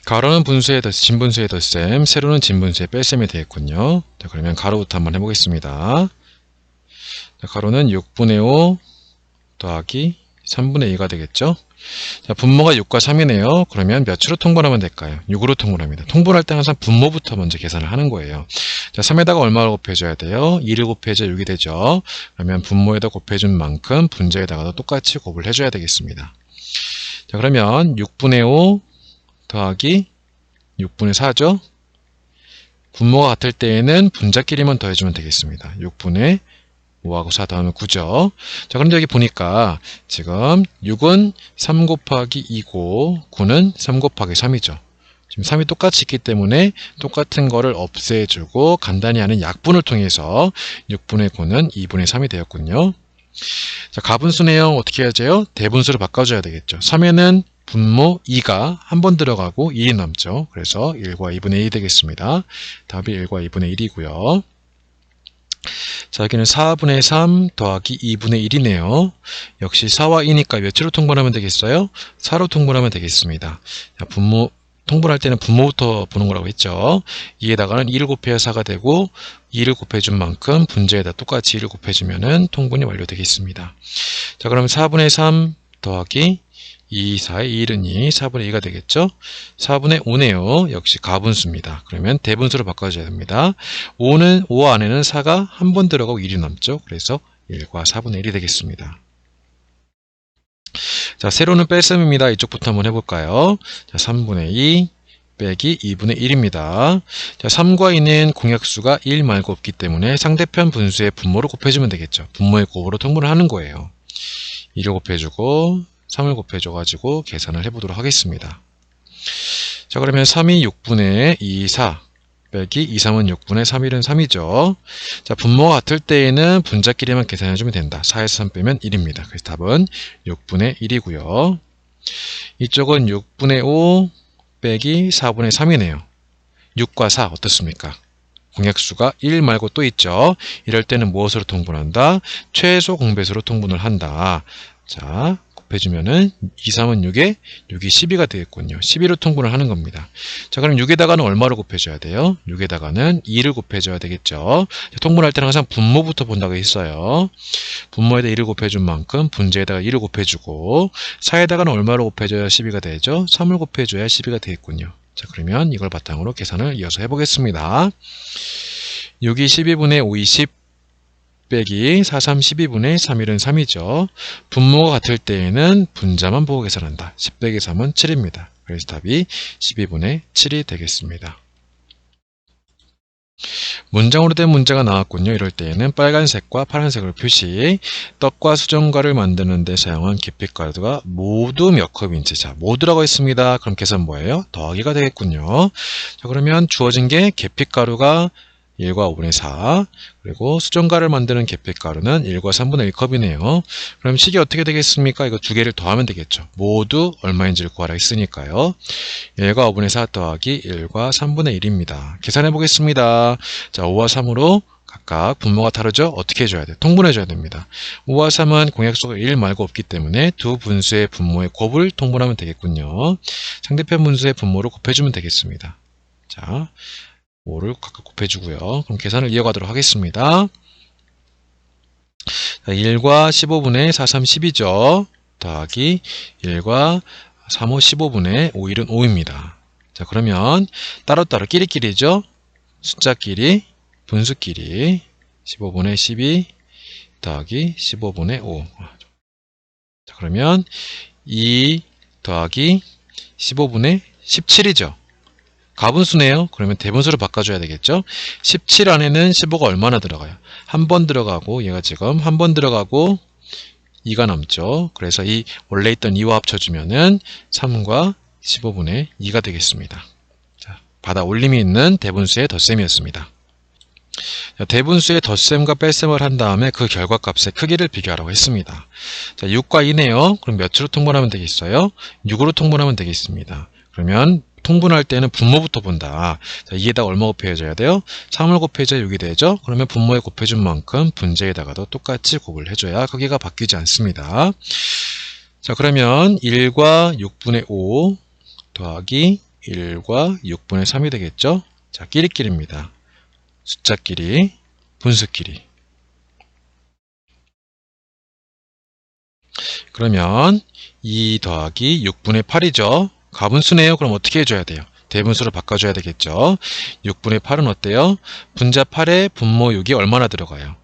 가로는 분수의 진분수의 덧셈, 세로는 진분수의 뺄셈이 되겠군요. 자, 그러면 가로부터 한번 해보겠습니다. 자, 가로는 6분의 5 더하기 3분의 2가 되겠죠. 자, 분모가 6과 3이네요. 그러면 몇으로 통분하면 될까요? 6으로 통분합니다. 통분할 때 항상 분모부터 먼저 계산을 하는 거예요. 자, 3에다가 얼마를 곱해줘야 돼요? 2를 곱해줘야 6이 되죠. 그러면 분모에다 곱해준 만큼 분자에다가도 똑같이 곱을 해줘야 되겠습니다. 자, 그러면 6분의 5 더하기 6분의 4죠. 분모가 같을 때에는 분자끼리만 더해주면 되겠습니다. 6분의 5하고 4 더하면 9죠. 자, 그런데 여기 보니까 지금 6은 3 곱하기 2고 9는 3 곱하기 3이죠. 지금 3이 똑같이 있기 때문에 똑같은 거를 없애주고 간단히 하는 약분을 통해서 6분의 9는 2분의 3이 되었군요. 자, 가분수네요. 어떻게 해야죠? 대분수로 바꿔줘야 되겠죠. 3에는 분모 2가 한 번 들어가고 2이 남죠. 그래서 1과 2분의 1이 되겠습니다. 답이 1과 2분의 1이고요. 자, 여기는 4분의 3 더하기 2분의 1이네요. 역시 4와 2니까 몇으로 통분하면 되겠어요? 4로 통분하면 되겠습니다. 자, 통분할 때는 분모부터 보는 거라고 했죠. 2에다가는 2를 곱해야 4가 되고 2를 곱해준 만큼 분자에다 똑같이 2를 곱해주면 통분이 완료되겠습니다. 자, 그러면 4분의 3 더하기 2, 4의 1은 2, 4분의 2가 되겠죠? 4분의 5네요. 역시 가분수입니다. 그러면 대분수로 바꿔줘야 됩니다. 5 안에는 4가 한 번 들어가고 1이 남죠? 그래서 1과 4분의 1이 되겠습니다. 자, 세로는 뺄셈입니다. 이쪽부터 한번 해볼까요? 자, 3분의 2 빼기 2분의 1입니다. 자, 3과 2는 공약수가 1 말고 없기 때문에 상대편 분수의 분모를 곱해주면 되겠죠. 분모의 곱으로 통분을 하는 거예요. 2를 곱해주고 3을 곱해줘가지고 계산을 해보도록 하겠습니다. 자, 그러면 3이 6분의 2, 4 빼기 2, 3은 6분의 3, 1은 3이죠. 자, 분모가 같을 때에는 분자끼리만 계산해주면 된다. 4에서 3 빼면 1입니다. 그래서 답은 6분의 1이고요. 이쪽은 6분의 5 빼기 4분의 3이네요. 6과 4 어떻습니까? 공약수가 1 말고 또 있죠. 이럴 때는 무엇으로 통분한다? 최소 공배수로 통분을 한다. 자, 곱해주면은 2, 3은 6에 6이 12가 되겠군요. 12로 통분을 하는 겁니다. 자, 그럼 6에다가는 얼마를 곱해줘야 돼요? 6에다가는 2를 곱해줘야 되겠죠. 자, 통분할 때는 항상 분모부터 본다고 했어요. 분모에다 2를 곱해준 만큼 분자에다가 2를 곱해주고 4에다가는 얼마를 곱해줘야 12가 되죠? 3을 곱해줘야 12가 되겠군요. 자, 그러면 이걸 바탕으로 계산을 이어서 해보겠습니다. 6이 12분의 5이 10 빼기 4, 3, 12분의 3, 1은 3이죠. 분모가 같을 때에는 분자만 보고 계산한다. 10 빼기 3은 7입니다. 그래서 답이 12분의 7이 되겠습니다. 문장으로 된 문자가 나왔군요. 이럴 때에는 빨간색과 파란색으로 표시. 떡과 수정과를 만드는 데 사용한 계피가루가 모두 몇 컵인지. 자, 모두라고 했습니다. 그럼 계산 뭐예요? 더하기가 되겠군요. 자, 그러면 주어진 게 계피가루가 1과 5분의 4 그리고 수정가를 만드는 계피가루는 1과 3분의 1컵이네요. 그럼 식이 어떻게 되겠습니까? 이거 두 개를 더하면 되겠죠. 모두 얼마인지를 구하라 했으니까요. 1과 5분의 4 더하기 1과 3분의 1입니다. 계산해 보겠습니다. 자, 5와 3으로 각각 분모가 다르죠? 어떻게 해줘야 돼요? 통분해줘야 됩니다. 5와 3은 공약수가 1 말고 없기 때문에 두 분수의 분모의 곱을 통분하면 되겠군요. 상대편 분수의 분모를 곱해주면 되겠습니다. 자, 5를 각각 곱해주고요. 그럼 계산을 이어가도록 하겠습니다. 자, 1과 15분의 4, 3, 10이죠. 더하기 1과 3, 5, 15분의 5, 1은 5입니다. 자, 그러면 따로따로 끼리끼리죠. 숫자끼리, 분수끼리 15분의 12 더하기 15분의 5. 자, 그러면 2 더하기 15분의 17이죠. 가분수네요. 그러면 대분수로 바꿔줘야 되겠죠. 17 안에는 15가 얼마나 들어가요? 한 번 들어가고 얘가 지금 한 번 들어가고 2가 남죠. 그래서 이 원래 있던 2와 합쳐주면은 3과 15분의 2가 되겠습니다. 자, 받아 올림이 있는 대분수의 덧셈이었습니다. 자, 대분수의 덧셈과 뺄셈을 한 다음에 그 결과값의 크기를 비교하라고 했습니다. 자, 6과 2네요. 그럼 몇으로 통분하면 되겠어요? 6으로 통분하면 되겠습니다. 그러면 통분할 때는 분모부터 본다. 자, 2에다가 얼마 곱해줘야 돼요? 3을 곱해줘야 6이 되죠? 그러면 분모에 곱해준 만큼 분자에다가도 똑같이 곱을 해줘야 크기가 바뀌지 않습니다. 자, 그러면 1과 6분의 5 더하기 1과 6분의 3이 되겠죠. 자, 끼리끼리입니다. 숫자끼리, 분수끼리. 그러면 2 더하기 6분의 8이죠. 가분수네요. 그럼 어떻게 해줘야 돼요? 대분수로 바꿔줘야 되겠죠. 6분의 8은 어때요? 분자 8에 분모 6이 얼마나 들어가요?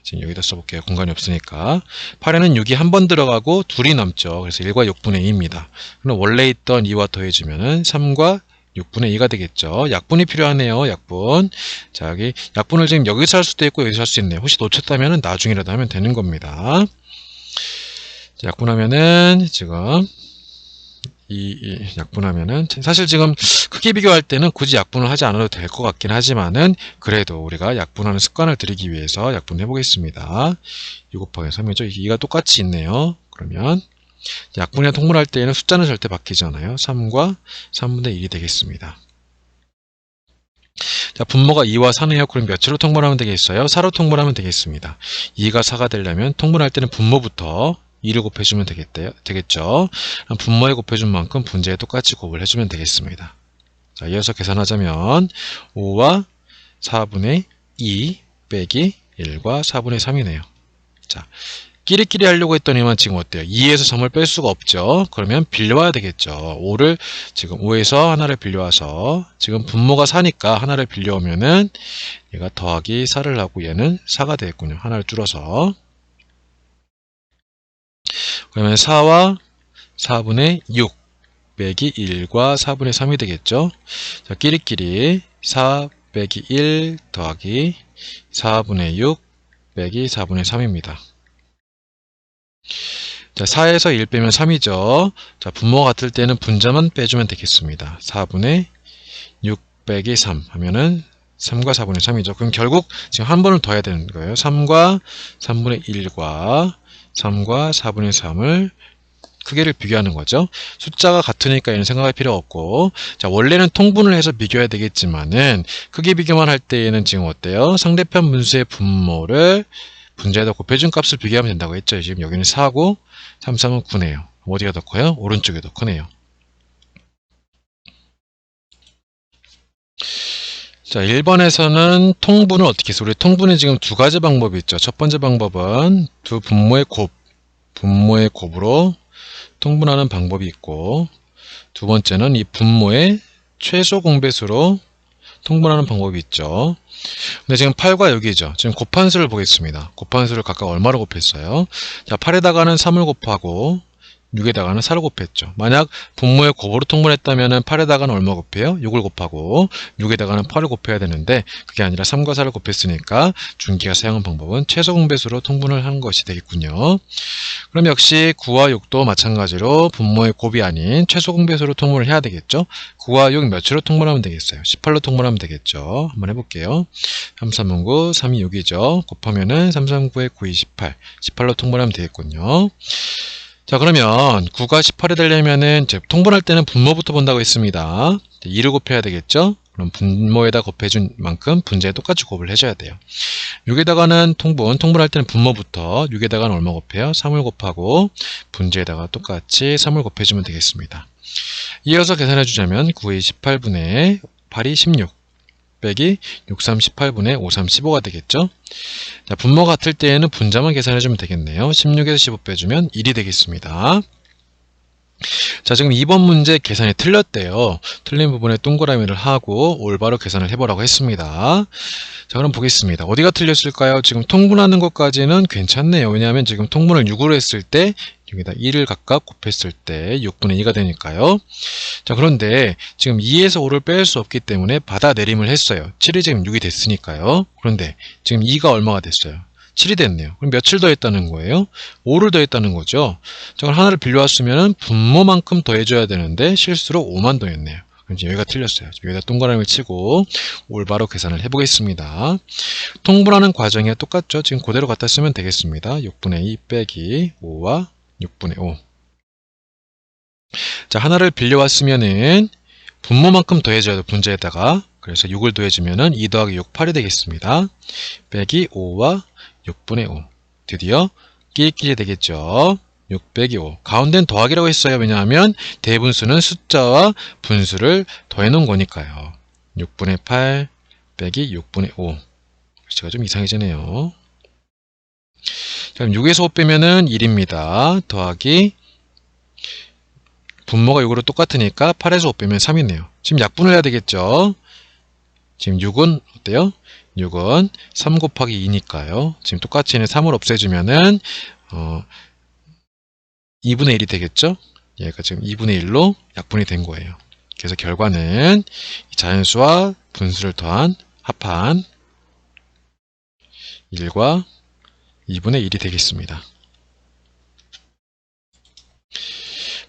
지금 여기다 써볼게요. 공간이 없으니까. 8에는 6이 한 번 들어가고 둘이 남죠. 그래서 1과 6분의 2입니다. 그럼 원래 있던 2와 더해주면 3과 6분의 2가 되겠죠. 약분이 필요하네요. 약분. 자, 여기 약분을 지금 여기서 할 수도 있고 여기서 할 수 있네요. 혹시 놓쳤다면 나중이라도 하면 되는 겁니다. 자, 약분하면은 지금 약분하면은 사실 지금 크기 비교할 때는 굳이 약분을 하지 않아도 될 것 같긴 하지만은 그래도 우리가 약분하는 습관을 들이기 위해서 약분해 보겠습니다. 2 곱하기 3이죠. 2가 똑같이 있네요. 그러면 약분이나 통분할 때에는 숫자는 절대 바뀌지 않아요. 3과 3분의 1이 되겠습니다. 자, 분모가 2와 4네요. 그럼 몇으로 통분하면 되겠어요? 4로 통분하면 되겠습니다. 2가 4가 되려면 통분할 때는 분모부터 2를 곱해주면 되겠죠. 분모에 곱해준 만큼 분자에 똑같이 곱을 해주면 되겠습니다. 자, 이어서 계산하자면 5와 4분의 2 빼기 1과 4분의 3이네요. 자, 끼리끼리 하려고 했더니만 지금 어때요? 2에서 3을 뺄 수가 없죠. 그러면 빌려와야 되겠죠. 5를 지금 5에서 하나를 빌려와서 지금 분모가 4니까 하나를 빌려오면은 얘가 더하기 4를 하고 얘는 4가 되겠군요. 하나를 줄여서. 그러면 4와 4분의 6 빼기 1과 4분의 3이 되겠죠. 자, 끼리끼리 4 빼기 1 더하기 4분의 6 빼기 4분의 3입니다. 자, 4에서 1 빼면 3이죠. 자, 분모가 같을 때는 분자만 빼주면 되겠습니다. 4분의 6 빼기 3 하면은 3과 4분의 3이죠. 그럼 결국 지금 한 번을 더 해야 되는 거예요. 3과 3분의 1과 3과 4분의 3을 크기를 비교하는 거죠. 숫자가 같으니까 얘는 생각할 필요 없고, 자, 원래는 통분을 해서 비교해야 되겠지만은 크기 비교만 할 때에는 지금 어때요? 상대편 분수의 분모를 분자에다 곱해준 값을 비교하면 된다고 했죠. 지금 여기는 4고 3, 3은 9네요. 어디가 더 커요? 오른쪽이 더 크네요. 자, 1번에서는 통분을 어떻게 해서 우리 통분이 지금 두 가지 방법이 있죠. 첫 번째 방법은 두 분모의 곱으로 통분하는 방법이 있고, 두 번째는 이 분모의 최소 공배수로 통분하는 방법이 있죠. 근데 지금 8과 여기죠. 지금 곱한 수를 보겠습니다. 곱한 수를 각각 얼마로 곱했어요? 자, 8에다가는 3을 곱하고 6에다가는 4를 곱했죠. 만약 분모의 곱으로 통분했다면 8에다가는 얼마 곱해요? 6을 곱하고 6에다가는 8을 곱해야 되는데 그게 아니라 3과 4를 곱했으니까 준기가 사용한 방법은 최소 공배수로 통분을 하는 것이 되겠군요. 그럼 역시 9와 6도 마찬가지로 분모의 곱이 아닌 최소 공배수로 통분을 해야 되겠죠. 9와 6 몇으로 통분하면 되겠어요? 18로 통분하면 되겠죠. 한번 해볼게요. 3, 3은 9, 3이 6이죠. 곱하면은 3, 3, 9에 9, 28. 18로 통분하면 되겠군요. 자, 그러면 9가 18이 되려면은 통분할 때는 분모부터 본다고 했습니다. 2를 곱해야 되겠죠? 그럼 분모에다 곱해준 만큼 분자에 똑같이 곱을 해줘야 돼요. 6에다가는 통분할 때는 분모부터 6에다가는 얼마 곱해요? 3을 곱하고 분자에다가 똑같이 3을 곱해주면 되겠습니다. 이어서 계산해 주자면 9의 18분의 8이 16 빼기 6, 3, 18분의 5, 3, 15가 되겠죠. 자, 분모 같을 때에는 분자만 계산해주면 되겠네요. 16에서 15 빼주면 1이 되겠습니다. 자, 지금 2번 문제 계산이 틀렸대요. 틀린 부분에 동그라미를 하고 올바로 계산을 해보라고 했습니다. 자, 그럼 보겠습니다. 어디가 틀렸을까요? 지금 통분하는 것까지는 괜찮네요. 왜냐하면 지금 통분을 6으로 했을 때 여기다 1을 각각 곱했을 때 6분의 2가 되니까요. 자, 그런데 지금 2에서 5를 뺄 수 없기 때문에 받아내림을 했어요. 7이 지금 6이 됐으니까요. 그런데 지금 2가 얼마가 됐어요? 7이 됐네요. 그럼 며칠 더했다는 거예요? 5를 더했다는 거죠. 자, 그럼 하나를 빌려왔으면 분모만큼 더해줘야 되는데 실수로 5만 더했네요. 그럼 여기가 틀렸어요. 여기다 동그라미를 치고 올바로 계산을 해보겠습니다. 통분하는 과정이 똑같죠? 지금 그대로 갖다 쓰면 되겠습니다. 6분의 2 빼기 5와 6분의 5. 자, 하나를 빌려왔으면은 분모만큼 더해줘야 돼, 분자에다가. 그래서 6을 더해주면은 2 더하기 6, 8이 되겠습니다. 빼기 5와 6분의 5. 드디어 끼리끼리 되겠죠. 6 빼기 5. 가운데는 더하기라고 했어요. 왜냐하면 대분수는 숫자와 분수를 더해 놓은 거니까요. 6분의 8 빼기 6분의 5. 글씨가 좀 이상해지네요. 그럼 6에서 5 빼면은 1입니다. 더하기 분모가 6으로 똑같으니까 8에서 5 빼면 3이네요. 지금 약분을 해야 되겠죠. 지금 6은 어때요? 6은 3 곱하기 2니까요. 지금 똑같이 있는 3을 없애주면은 2분의 1이 되겠죠? 얘가 지금 2분의 1로 약분이 된 거예요. 그래서 결과는 자연수와 분수를 더한 합한 1과 2분의 1이 되겠습니다.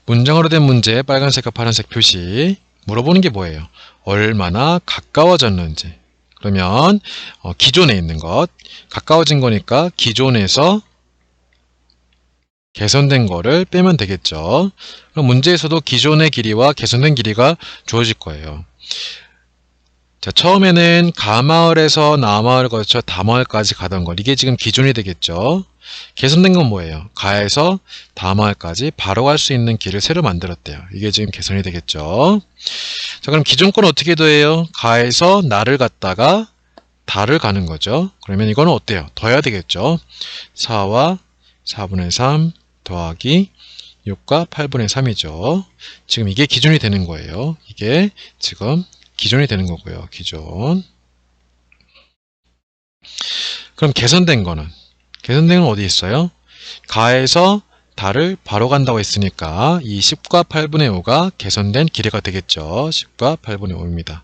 문장으로 된 문제 빨간색과 파란색 표시. 물어보는 게 뭐예요? 얼마나 가까워졌는지. 그러면 기존에 있는 것, 가까워진 거니까 기존에서 개선된 거를 빼면 되겠죠. 그럼 문제에서도 기존의 길이와 개선된 길이가 주어질 거예요. 자, 처음에는 가마을에서 나마을을 거쳐 다마을까지 가던 거, 이게 지금 기존이 되겠죠. 개선된 건 뭐예요? 가에서 다마을까지 바로 갈 수 있는 길을 새로 만들었대요. 이게 지금 개선이 되겠죠. 자, 그럼 기존 건 어떻게 더해요? 가에서 나를 갔다가 다를 가는 거죠. 그러면 이거는 어때요? 더해야 되겠죠. 4와 4분의 3 더하기 6과 8분의 3이죠. 지금 이게 기준이 되는 거예요. 이게 지금 기존이 되는 거고요. 기존. 그럼 개선된 거는 어디 있어요? 가에서 달을 바로 간다고 했으니까 이 10과 8분의 5가 개선된 길이가 되겠죠. 10과 8분의 5입니다.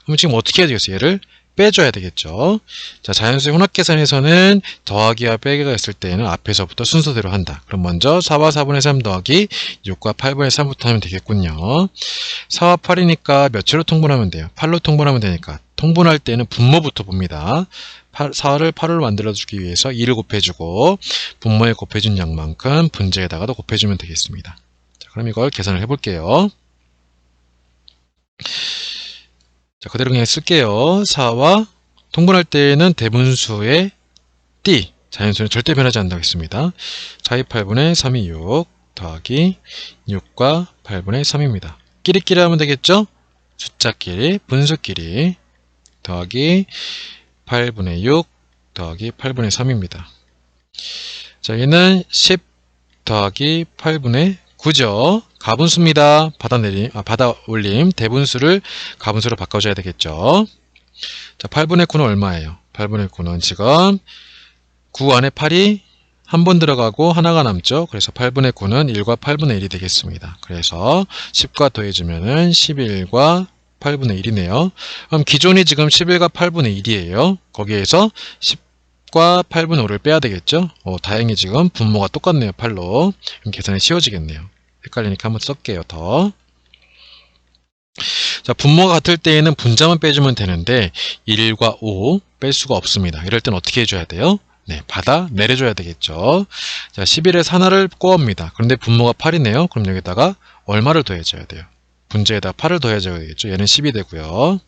그럼 지금 어떻게 해야 되겠어요? 얘를 빼줘야 되겠죠. 자, 자연수의 혼합계산에서는 더하기와 빼기가 있을 때에는 앞에서부터 순서대로 한다. 그럼 먼저 4와 4분의 3 더하기 6과 8분의 3부터 하면 되겠군요. 4와 8이니까 몇으로 통분하면 돼요? 8로 통분하면 되니까 통분할 때는 분모부터 봅니다. 4를 8로 만들어주기 위해서 2를 곱해주고 분모에 곱해준 양만큼 분자에다가도 곱해주면 되겠습니다. 자, 그럼 이걸 계산을 해볼게요. 자, 그대로 그냥 쓸게요. 4와 통분할 때는 대분수의 띠, 자연수는 절대 변하지 않는다고 했습니다. 4의 8분의 3이 6 더하기 6과 8분의 3입니다. 끼리끼리 하면 되겠죠? 숫자끼리, 분수끼리 더하기 8분의 6 더하기 8분의 3입니다. 자, 얘는 10 더하기 8분의 9죠. 가분수입니다. 받아 올림. 대분수를 가분수로 바꿔줘야 되겠죠. 자, 8분의 9는 얼마예요? 8분의 9는 지금 9 안에 8이 한 번 들어가고 하나가 남죠. 그래서 8분의 9는 1과 8분의 1이 되겠습니다. 그래서 10과 더해주면은 11과 8분의 1이네요. 그럼 기존이 지금 11과 8분의 1이에요. 거기에서 10과 8분의 5를 빼야 되겠죠. 다행히 지금 분모가 똑같네요. 8로. 그럼 계산이 쉬워지겠네요. 헷갈리니까 한번 쓸게요. 더. 자, 분모가 같을 때에는 분자만 빼주면 되는데 1과 5 뺄 수가 없습니다. 이럴 땐 어떻게 해줘야 돼요? 네, 받아 내려줘야 되겠죠. 자, 11에서 하나를 꼬읍니다. 그런데 분모가 8이네요. 그럼 여기다가 얼마를 더해줘야 돼요? 분자에다 8을 더해줘야 되겠죠. 얘는 10이 되고요.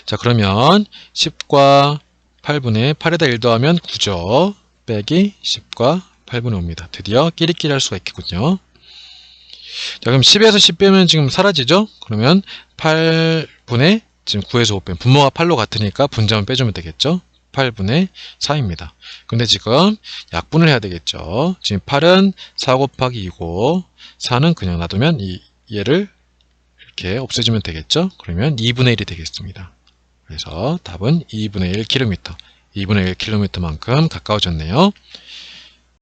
자, 그러면 10과 8분의 8에다 1 더하면 9죠. 빼기 10과 8분의 5입니다. 드디어 끼리끼리 할 수가 있겠군요. 자, 그럼 10에서 10 빼면 지금 사라지죠? 그러면 8분의 지금 9에서 5 빼면 분모가 8로 같으니까 분자만 빼주면 되겠죠? 8분의 4입니다. 근데 지금 약분을 해야 되겠죠? 지금 8은 4 곱하기 2고 4는 그냥 놔두면 얘를 이렇게 없애주면 되겠죠? 그러면 2분의 1이 되겠습니다. 그래서 답은 2분의 1km. 2분의 1km만큼 가까워졌네요.